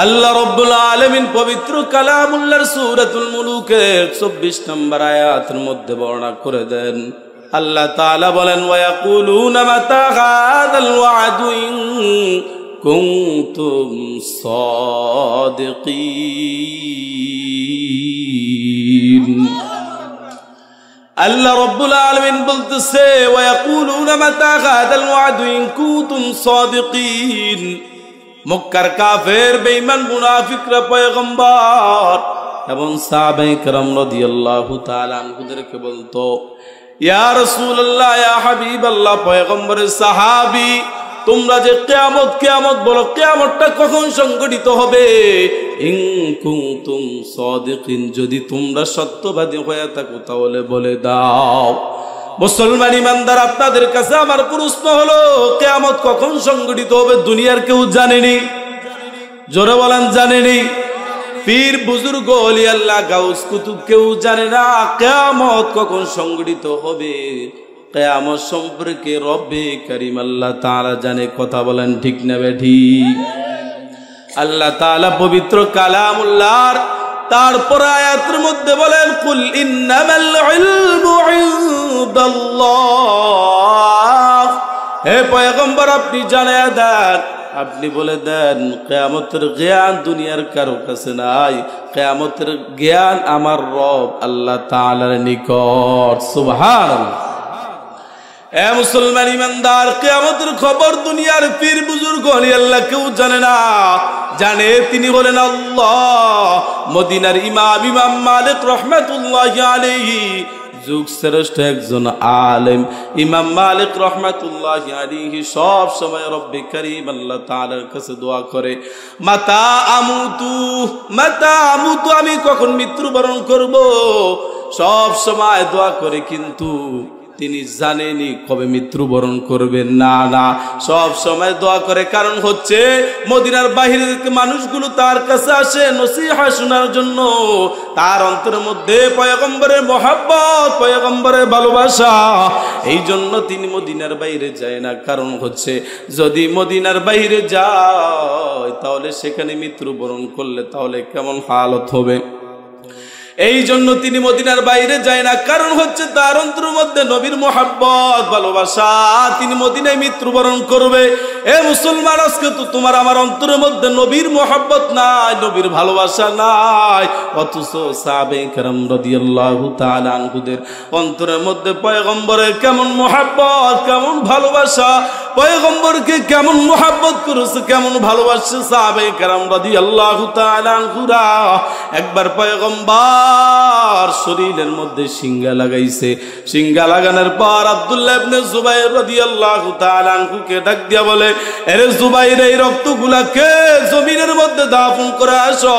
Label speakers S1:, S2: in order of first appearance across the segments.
S1: আল্লাহ রাব্বুল আলামিন পবিত্র কালামুল্লাহর সূরাতুল মুলুকের 24 নম্বর আয়াতের মধ্যে বর্ণনা করে দেন। আল্লাহ তাআলা বলেন, ওয়া ইয়াকুলুনা মাতা হাযাল ওয়া'দু ইন কুনতুম সাদিকিন। আল্লাহ রাব্বুল আলামিন বলতেছে, ওয়া ইয়াকুলুনা মাতা হাযাল ওয়া'দু ইন কুনতুম সাদিকিন। মক্কার কাফের বেঈমান মুনাফিকরা পয়গম্বর এবং সাহাবায়ে কেরাম রাদিয়াল্লাহু তাআলা আনহুদেরকে বলতো, ইয়া রাসূলুল্লাহ, ইয়া হাবিবাল্লাহ, পয়গম্বরের সাহাবী, তোমরা যে কিয়ামত কিয়ামত বলো, কিয়ামতটা কখন সংঘটিত হবে? ইন কুনতুম সাদিকিন, যদি তোমরা সত্যবাদী হয়ে থাকো তাহলে বলে দাও। মুসলমান ইমানদার, আপনাদের কাছে আমার প্রশ্ন হলো, কিয়ামত কখন সংঘটিত হবে? দুনিয়ার কেউ জানেনি? জোরে বলেন, জানেনি? পীর বুজুর্গ ওলি আল্লাহ গাউস কুতুব কেউ জানে না কিয়ামত কখন সংঘটিত হবে। কিয়ামত সম্পর্কে রব্বে কারীম আল্লাহ তাআলা জানে। কথা বলেন ঠিক না বেঠিক? আল্লাহ তাআলা পবিত্র কালামুল্লাহর তারপর আয়াতের মধ্যে বলেন, কুল ইন্নামাল ইলমু ইনদাল্লাহ। হে পয়গম্বর, আপনি জানিয়ে দেন, আপনি বলে দেন, কিয়ামতের জ্ঞান দুনিয়ার কারো কাছে নাই। কিয়ামতের জ্ঞান আমার রব আল্লাহ তাআলার নিকট। সুবহানাল্লাহ। এ মুসলমান ইমানদার, কিয়ামতের খবর দুনিয়ার পীর বুজুর্গ ওলি আল্লাহ কেউ জানে না। জানে তিনি হলেন আল্লাহ। মদিনার ইমাম মালিক রাহমাতুল্লাহি আলাইহি, যুগ শ্রেষ্ঠ একজন আলেম ইমাম মালিক রাহমাতুল্লাহি আলাইহি সব সময় রব্বে কারীম আল্লাহ তাআলার কাছে দোয়া করে, মাতা আমুতু, আমি কখন মৃত্যুবরণ করব? সব সময় দোয়া করে, কিন্তু তিনি জানেনি কবে মৃত্যুবরণ করবেন। না, সব সময় দোয়া করে। কারণ হচ্ছে মদিনার বাহিরের মানুষগুলো তার কাছে আসে নসিহত শোনার জন্য। তার অন্তরের মধ্যে পয়গম্বরের মহব্বত, পয়গম্বরের ভালোবাসা, এই জন্য তিনি মদিনার বাইরে যায় না। কারণ হচ্ছে যদি মদিনার বাইরে যায় তাহলে সেখানে মৃত্যুবরণ করলে তাহলে কেমন হালত হবে। এই জন্য তিনি মদিনার বাইরে যায় না। কারণ হচ্ছে তার অন্তরের মধ্যে নবীর মহব্বত, ভালোবাসা, তিনি মদিনায় মৃত্যুবরণ করবে। এ মুসলমান, আজকে তো তোমার আমার অন্তরের মধ্যে নবীর মহব্বত নাই, নবীর ভালোবাসা নাই, অথচ সাহাবায়ে কেরাম রাদিয়াল্লাহু তাআলা আনহুদের অন্তরের মধ্যে পয়গম্বরের কেমন মহব্বত, কেমন ভালোবাসা, পয়গম্বরকে কেমন মহব্বত করেছে, কেমন ভালোবাসছে সাহাবায়ে কেরাম রাদিয়াল্লাহু তাআলা আনহুরা। একবার পয়গম্বর শরীরের মধ্যে সিংহা লাগাইছে। সিংহা লাগানোর পর আব্দুল্লাহ ইবনে জুবাইর রাদিয়াল্লাহু তাআলা আনহুকে ডাক দিয়া বলে, আরে জুবাইর, এই রক্তগুলাকে জমিনের মধ্যে দাফন করে আসো।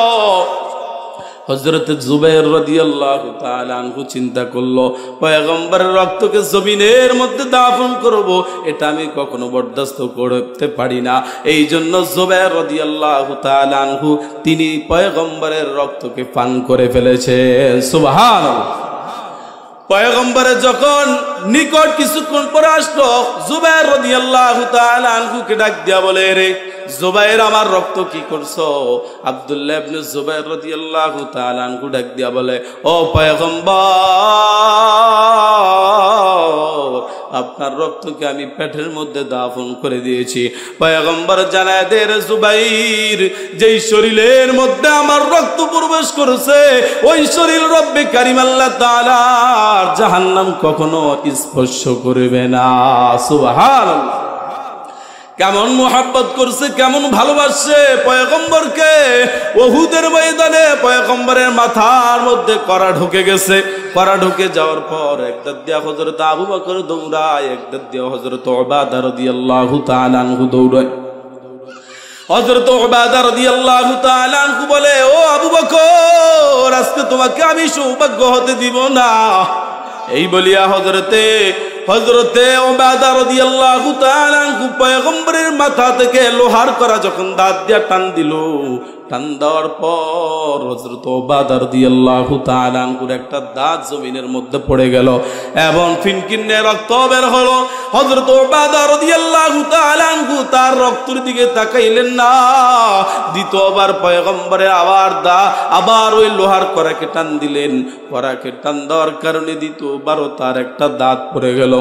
S1: হযরত জুবাইর রাদিয়াল্লাহু তাআলা আনহু চিন্তা করলো, পয়গম্বরের রক্তকে জমিনের মধ্যে দাফন করব, এটা আমি কখনো বরদাস্ত করতে পারি না। এই জন্য জুবাইর রাদিয়াল্লাহু তাআলা আনহু তিনি পয়গম্বরের রক্তকে পান করে ফেলেছেন। সুবহানাল্লাহ। পয়গম্বরের যখন নিকট কিছুক্ষণ পরে আসলো, জুবাইর রাদিয়াল্লাহু তাআলা আনহুকে ডাক দিয়া বলে, রে জুবাইর, আমার রক্ত কি করছো? আব্দুল্লাহ ইবনে জুবাইর রাদিয়াল্লাহু তাআলা আনহু ডাক দিয়া বলে, ও পয়গম্বর, আপনার রক্তকে আমি পেটের মধ্যে দাফন করে দিয়েছি। পয়গম্বর জানায় দে, রে জুবাইর, যেই শরীরের মধ্যে আমার রক্ত প্রবেশ করেছে ওই শরীর রব্বে কারীম আল্লাহ তাআলা জাহান্নাম কখনো স্পর্শ করবে না। সুবহানাল্লাহ। কেমন মোহাব্বত করছে, কেমন ভালোবাসছে পয়গম্বরকে। উহুদের ময়দানে পয়গম্বরের মাথার মধ্যে কড়া ঢুকে গেছে। কড়া ঢুকে যাওয়ার পর একদার দিয়া হযরত আবু বকর দৌড়ায়, একদার দিয়া হযরত উবাদা রাদিয়াল্লাহু তাআলা আনহু দৌড়ায়। হযরত উবাদা রাদিয়াল্লাহু তাআলা আনহু বলে, ও আবু বকর, আজকে তোমাকে আমি সৌভাগ্য হতে দিব না। এই বলিয়া হযরতে হযরতে উবাদা রাদিয়াল্লাহু তাআলা আনহু পয়গম্বরের মাথা থেকে লোহার করা যখন দাঁত দিয়া টান দিল, টান দেওয়ার পর হযরত উবাদা রাদিয়াল্লাহু তাআলা আনহুর একটা দাঁত জমিনের মধ্যে পড়ে গেল এবং ফিনকিনে রক্ত বের হলো। হযরত উবাদা রাদিয়াল্লাহু তাআলা আনহু তার রক্তের দিকে তাকাইলেন না। দ্বিতীয়বার পয়গম্বরের আবার ওই লোহার কড়াকে টান দিলেন। কড়াকে টান দেওয়ার কারণে দ্বিতীয়বারও তার একটা দাঁত পড়ে গেল।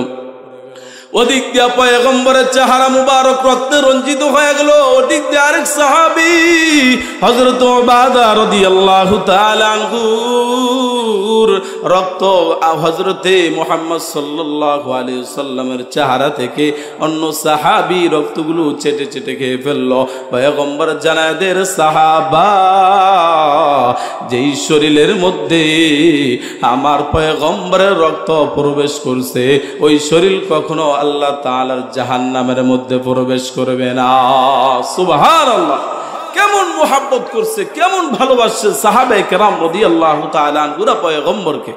S1: ওদিক দিয়া পয়গম্বরের চেহারা মুবারক রক্তে রঞ্জিত হয়ে গেল। ওদিক দিয়ে আরেক সাহাবী হযরত উবাদা রাদিয়াল্লাহু তাআলা আনহুর রক্ত হযরতে মুহাম্মদ সাল্লাল্লাহু আলাইহি ওয়াসাল্লামের চেহারা থেকে অন্য সাহাবী রক্তগুলো চেটে চেটে খেয়ে ফেলল। পয়গম্বর জানাদের সাহাবা, যেই শরীরের মধ্যে আমার পয়গম্বরের রক্ত প্রবেশ করছে ওই শরীর কখনো আল্লাহ তাআলার জাহান্নামের মধ্যে প্রবেশ করবে না। সুবহানাল্লাহ! কেমন মুহাব্বত করছে, কেমন ভালোবাসছে সাহাবায়ে কেরাম রাদিয়াল্লাহু তাআলা আনহুরা পয়গম্বরকে।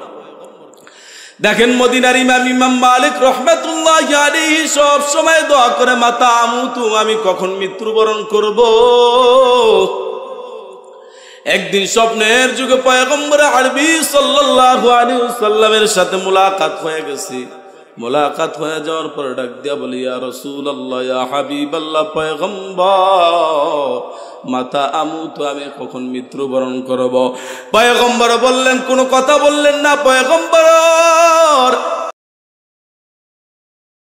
S1: দেখেন মদিনার ইমাম মালিক রাহমাতুল্লাহি আলাইহি সব সময় দোয়া করে, মাতা আমুতু, আমি কখন মৃত্যুবরণ করব। একদিন স্বপ্নের যুগে পয়গম্বর আরবি সাল্লাল্লাহু আলাইহি ওয়াসাল্লামের সাথে মুলাকাত হয়ে গেছে। মুলাকাত হয়ে যাওয়ার পর ডাক দিয়া বলি, ইয়া রাসূলুল্লাহ, ইয়া হাবিবাল্লাহ, পয়গম্বর, মাতা আমুতু, আমি কখন মৃত্যুবরণ করব। পয়গম্বর বললেন, কোনো কথা বললেন না। পয়গম্বর